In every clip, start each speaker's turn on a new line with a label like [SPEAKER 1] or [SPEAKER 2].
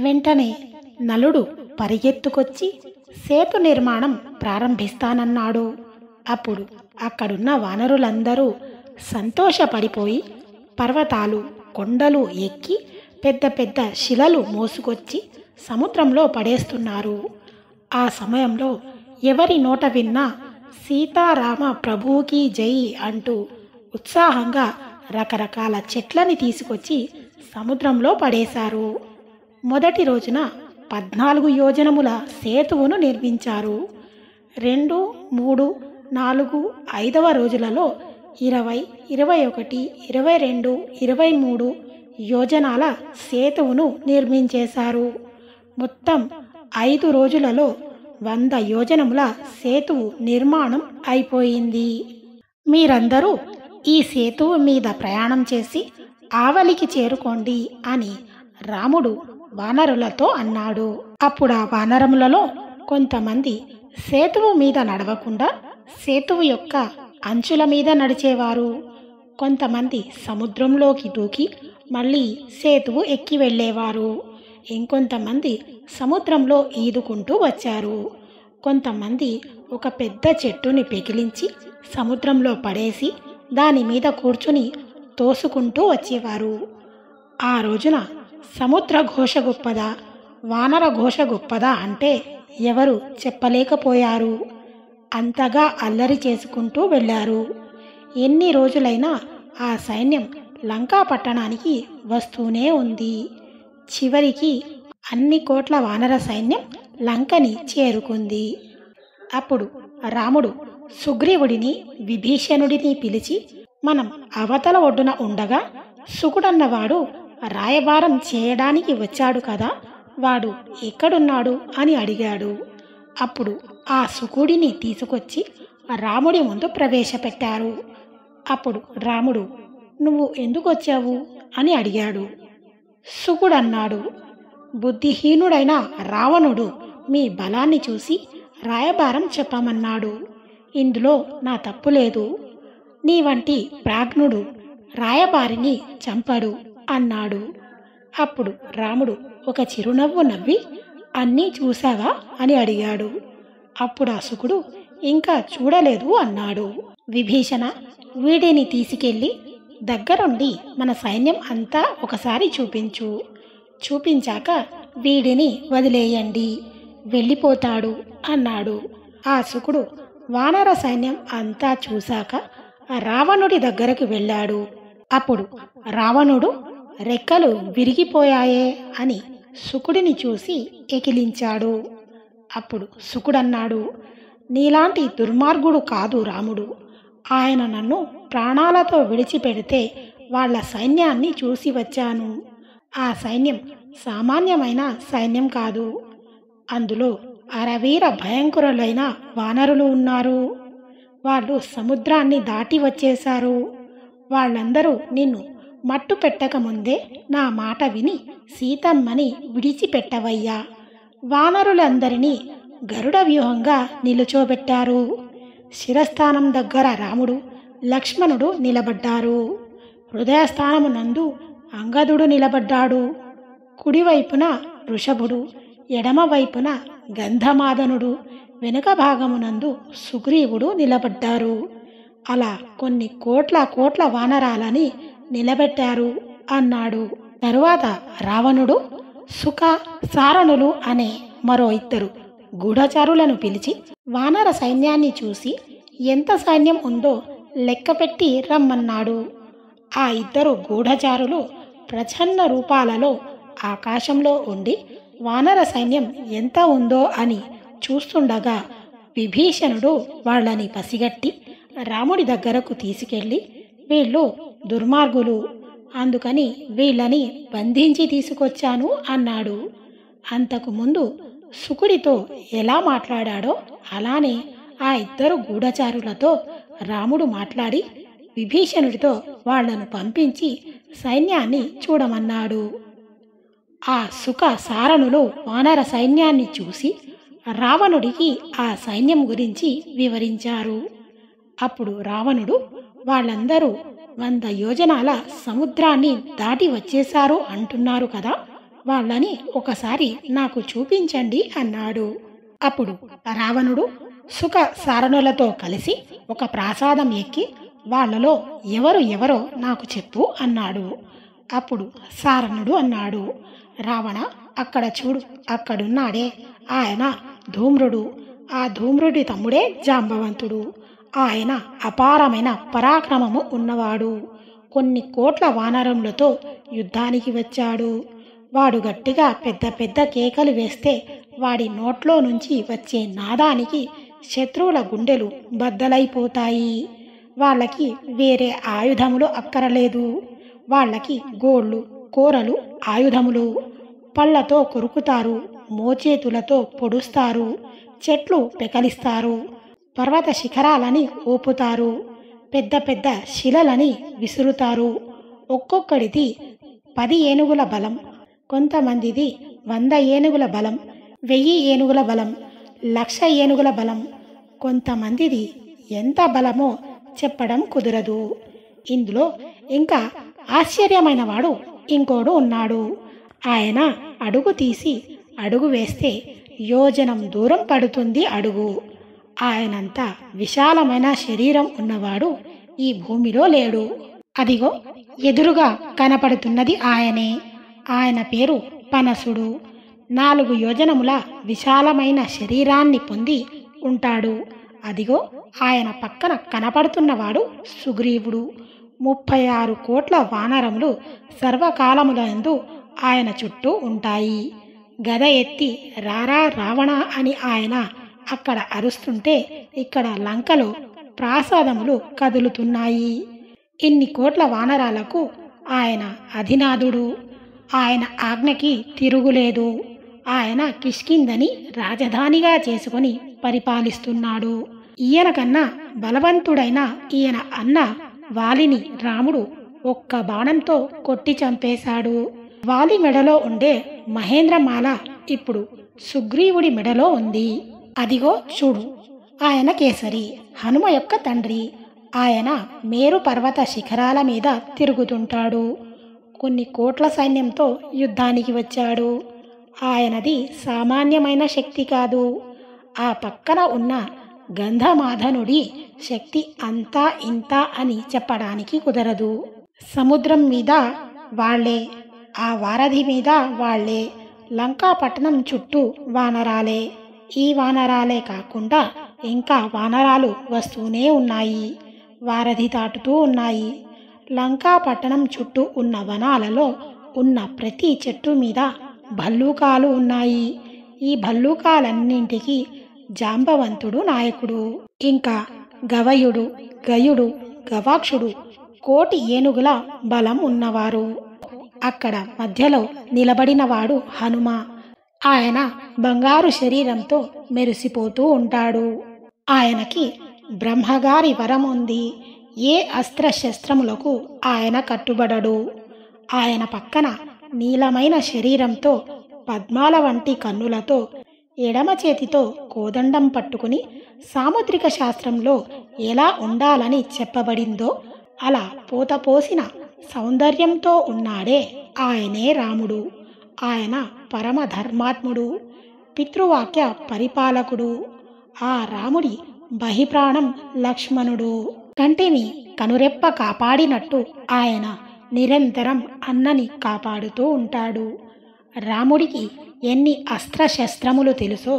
[SPEAKER 1] వెంటనే నలుడు పరిగెత్తుకొచ్చి సేతు నిర్మాణం ప్రారంభిస్తానన్నాడు. అప్పుడు అక్కడున్న వానరులందరూ సంతోషపడిపోయి పర్వతాలు కొండలు ఎక్కి పెద్ద పెద్ద శిలలు మోసుకొచ్చి సముద్రంలో పడేస్తున్నారు. ఆ సమయంలో ఎవరి నోట విన్నా సీతారామ ప్రభువుకి జై అంటూ ఉత్సాహంగా రకరకాల చెట్లని తీసుకొచ్చి సముద్రంలో పడేశారు. మొదటి రోజున 14 యోజనముల సేతువును నిర్మించారు. 2, 3, 4, 5వ రోజులలో 20, 21, 22, 23 యోజనాల సేతువును నిర్మించేశారు. మొత్తం 5 రోజులలో 100 యోజనముల సేతువు నిర్మాణం అయిపోయింది. మీరందరూ ఈ సేతువు మీద ప్రయాణం చేసి ఆవలికి చేరుకోండి అని రాముడు వానరులతో అన్నాడు. అప్పుడు ఆ వానరములలో కొంతమంది సేతువు మీద నడవకుండా సేతువు యొక్క అంచుల మీద నడిచేవారు. కొంతమంది సముద్రంలోకి దూకి మళ్ళీ సేతువు ఎక్కి వెళ్ళేవారు. ఇంకొంతమంది సముద్రంలో ఈదుకుంటూ వచ్చారు. కొంతమంది ఒక పెద్ద చెట్టుని పెకిలించి సముద్రంలో పడేసి దాని మీద కూర్చుని తోసుకుంటూ వచ్చేవారు. ఆ రోజున సముద్ర ఘోష గొప్పదా, వానర ఘోష గొప్పదా అంటే ఎవరు చెప్పలేకపోయారు. అంతగా అల్లరి చేసుకుంటూ వెళ్ళారు. ఎన్ని రోజులైనా ఆ సైన్యం లంకా పట్టణానికి వస్తూనే ఉంది. చివరికి అన్ని కోట్ల వానర సైన్యం లంకని చేరుకుంది. అప్పుడు రాముడు సుగ్రీవుడిని విభీషణుడిని పిలిచి, మనం అవతల ఒడ్డున ఉండగా సుకుడన్నవాడు రాయబారం చేయడానికి వచ్చాడు కదా, వాడు ఎక్కడున్నాడు అని అడిగాడు. అప్పుడు ఆ సుకుడిని తీసుకొచ్చి రాముడి ముందు ప్రవేశపెట్టారు. అప్పుడు రాముడు, నువ్వు ఎందుకు వచ్చావు అని అడిగాడు. సుకుడన్నాడు, బుద్ధిహీనుడైన రావణుడు మీ బలాన్ని చూసి రాయబారం చెప్పమన్నాడు. ఇందులో నా తప్పు లేదు. నీ వంటి ప్రాజ్ఞుడు రాయబారిని చంపడు అన్నాడు. అప్పుడు రాముడు ఒక చిరునవ్వు నవ్వి, అన్నీ చూశావా అని అడిగాడు. అప్పుడు ఆ సుకుడు, ఇంకా చూడలేదు అన్నాడు. విభీషణ, వీడిని తీసుకెళ్ళి దగ్గరుండి మన సైన్యం అంతా ఒకసారి చూపించు. చూపించాక వీడిని వదిలేయండి, వెళ్ళిపోతాడు అన్నాడు. ఆ సుకుడు వానర సైన్యం అంతా చూశాక రావణుడి దగ్గరకు వెళ్ళాడు. అప్పుడు రావణుడు రెక్కలు విరిగిపోయాయే అని సుకుడిని చూసి ఎకిలించాడు. అప్పుడు సుకుడన్నాడు, నీలాంటి దుర్మార్గుడు కాదు రాముడు. ఆయన నన్ను ప్రాణాలతో విడిచిపెడితే వాళ్ళ సైన్యాన్ని చూసి వచ్చాను. ఆ సైన్యం సామాన్యమైన సైన్యం కాదు. అందులో అరవీర భయంకరులైన వానరులు ఉన్నారు. వాళ్ళు సముద్రాన్ని దాటి వచ్చేశారు. వాళ్ళందరూ నిన్ను మట్టు పెట్టకముందే నా మాట విని సీతమ్మని విడిచిపెట్టవయ్యా. వానరులందరినీ గరుడ వ్యూహంగా నిలుచోబెట్టారు. శిరస్థానం దగ్గర రాముడు, లక్ష్మణుడు నిలబడ్డారు. హృదయస్థానమునందు అంగదుడు నిలబడ్డాడు. కుడివైపున వృషభుడు, ఎడమవైపున గంధమాదనుడు, వెనుక భాగమునందు సుగ్రీవుడు నిలబడ్డారు. అలా కొన్ని కోట్ల వానరాలని నిలబెట్టారు అన్నాడు. తరువాత రావణుడు సుఖ సారణులు అనే మరో 2 గూఢచారులను పిలిచి వానర సైన్యాన్ని చూసి ఎంత సైన్యం ఉందో లెక్కపెట్టి రమ్మన్నాడు. ఆ 2 గూఢచారులు ప్రచ్ఛన్న రూపాలలో ఆకాశంలో ఉండి వానర సైన్యం ఎంత ఉందో అని చూస్తుండగా విభీషణుడు వాళ్ళని పసిగట్టి రాముడి దగ్గరకు తీసుకెళ్ళి, వీళ్ళు దుర్మార్గులు, అందుకని వీళ్ళని బంధించి తీసుకొచ్చాను అన్నాడు. అంతకుముందు సుకుడితో ఎలా మాట్లాడాడో అలానే ఆ 2 గూఢచారులతో రాముడు మాట్లాడి విభీషణుడితో వాళ్లను పంపించి సైన్యాన్ని చూడమన్నాడు. ఆ సుఖ సారణులు వానర సైన్యాన్ని చూసి రావణుడికి ఆ సైన్యం గురించి వివరించారు. అప్పుడు రావణుడు, వాళ్ళందరూ 100 యోజనాల సముద్రాన్ని దాటి వచ్చేశారు అంటున్నారు కదా, వాళ్ళని ఒకసారి నాకు చూపించండి అన్నాడు. అప్పుడు రావణుడు సుఖ సారణులతో కలిసి ఒక ప్రాసాదం ఎక్కి వాళ్ళలో ఎవరో నాకు చెప్పు అన్నాడు. అప్పుడు సారణుడు అన్నాడు, రావణ, అక్కడ చూడు, అక్కడున్నాడే, ఆయన ధూమ్రుడు. ఆ ధూమ్రుడి తమ్ముడే జాంబవంతుడు. ఆయన అపారమైన పరాక్రమము ఉన్నవాడు. కొన్ని కోట్ల వానరములతో యుద్ధానికి వచ్చాడు. వాడు గట్టిగా పెద్ద పెద్ద కేకలు వేస్తే వాడి నోట్లో నుంచి వచ్చే నాదానికి శత్రువుల గుండెలు బద్దలైపోతాయి. వాళ్ళకి వేరే ఆయుధములు అక్కరలేదు. వాళ్ళకి గోళ్ళు, కూరలు ఆయుధములు. పళ్ళతో కొరుకుతారు, మోచేతులతో పొడుస్తారు, చెట్లు పెకలిస్తారు, పర్వత శిఖరాలని ఊపుతారు, పెద్ద పెద్ద శిలలని విసురుతారు. ఒక్కొక్కడిది 10 ఏనుగుల బలం, కొంతమందిది 100 ఏనుగుల బలం, 1000 ఏనుగుల బలం, 1,00,000 ఏనుగుల బలం. కొంతమందిది ఎంత బలమో చెప్పడం కుదరదు. ఇందులో ఇంకా ఆశ్చర్యమైన వాడు ఇంకోడు ఉన్నాడు. ఆయన అడుగు తీసి అడుగు వేస్తే యోజనం దూరం పడుతుంది అడుగు. ఆయనంత విశాలమైన శరీరం ఉన్నవాడు ఈ భూమిలో లేడు. అదిగో ఎదురుగా కనపడుతున్నది ఆయనే. ఆయన పేరు పనసుడు. 4 యోజనముల విశాలమైన శరీరాన్ని పొంది ఉంటాడు. అదిగో ఆయన పక్కన కనపడుతున్నవాడు సుగ్రీవుడు. 36 కోట్ల వానరములు సర్వకాలములందు ఆయన చుట్టూ ఉంటాయి. గద ఎత్తి రారా రావణ అని ఆయన అక్కడ అరుస్తుంటే ఇక్కడ లంకలో ప్రాసాదములు కదులుతున్నాయి. ఇన్ని కోట్ల వానరాలకు ఆయన అధినాథుడు. ఆయన ఆజ్ఞకి తిరుగులేదు. ఆయన కిష్కిందని రాజధానిగా చేసుకొని పరిపాలిస్తున్నాడు. ఈయన కన్నా బలవంతుడైన ఈయన అన్న వాలిని రాముడు ఒక్క బాణంతో కొట్టి చంపేశాడు. వాలి మెడలో ఉండే మహేంద్రమాల ఇప్పుడు సుగ్రీవుడి మెడలో ఉంది. అదిగో చూడు, ఆయన కేసరి, హనుమ యొక్క తండ్రి. ఆయన మేరు పర్వత శిఖరాల మీద తిరుగుతుంటాడు. కొన్ని కోట్ల సైన్యంతో యుద్ధానికి వచ్చాడు. ఆయనది సామాన్యమైన శక్తి కాదు. ఆ పక్కన ఉన్న గంధమాధనుడి శక్తి అంతా ఇంత అని చెప్పడానికి కుదరదు. సముద్రం మీద వాళ్లే, ఆ వారధి మీద వాళ్లే, లంకాపట్టణం చుట్టూ వానరాలే. ఈ వానరాలే కాకుండా ఇంకా వానరాలు వస్తూనే ఉన్నాయి, వారధి దాటుతూ ఉన్నాయి. లంకాపట్టణం చుట్టూ ఉన్న వనాలలో ఉన్న ప్రతి చెట్టు మీద భల్లూకాలు ఉన్నాయి. ఈ భల్లూకాలన్నింటికి జాంబవంతుడు నాయకుడు. ఇంకా గవయుడు, గయుడు, గవాక్షుడు 1,000,000 ఏనుగుల బలం ఉన్నవారు. అక్కడ మధ్యలో నిలబడినవాడు హనుమ. ఆయన బంగారు శరీరంతో మెరిసిపోతూ ఉంటాడు. ఆయనకి బ్రహ్మగారి వరం ఉంది. ఏ అస్త్రశస్త్రములకు ఆయన కట్టుబడడు. ఆయన పక్కన నీలమైన శరీరంతో, పద్మాల వంటి కన్నులతో, ఎడమ చేతితో కోదండం పట్టుకుని సాముద్రిక శాస్త్రంలో ఎలా ఉండాలని చెప్పబడిందో అలా పోతపోసిన సౌందర్యంతో ఉన్నాడే ఆయనే రాముడు. ఆయన పరమ ధర్మాత్ముడు, పితృవాక్య పరిపాలకుడు. ఆ రాముడి బహిప్రాణం లక్ష్మణుడు. కంటిని కనురెప్ప కాపాడినట్టు ఆయన నిరంతరం అన్నని కాపాడుతూ ఉంటాడు. రాముడికి ఎన్ని అస్త్రశస్త్రములు తెలుసో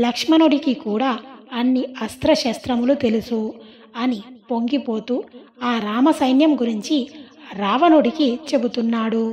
[SPEAKER 1] లక్ష్మణుడికి కూడా అన్ని అస్త్రశస్త్రములు తెలుసు అని పొంగిపోతూ ఆ రామ సైన్యం గురించి రావణుడికి చెబుతున్నాడు.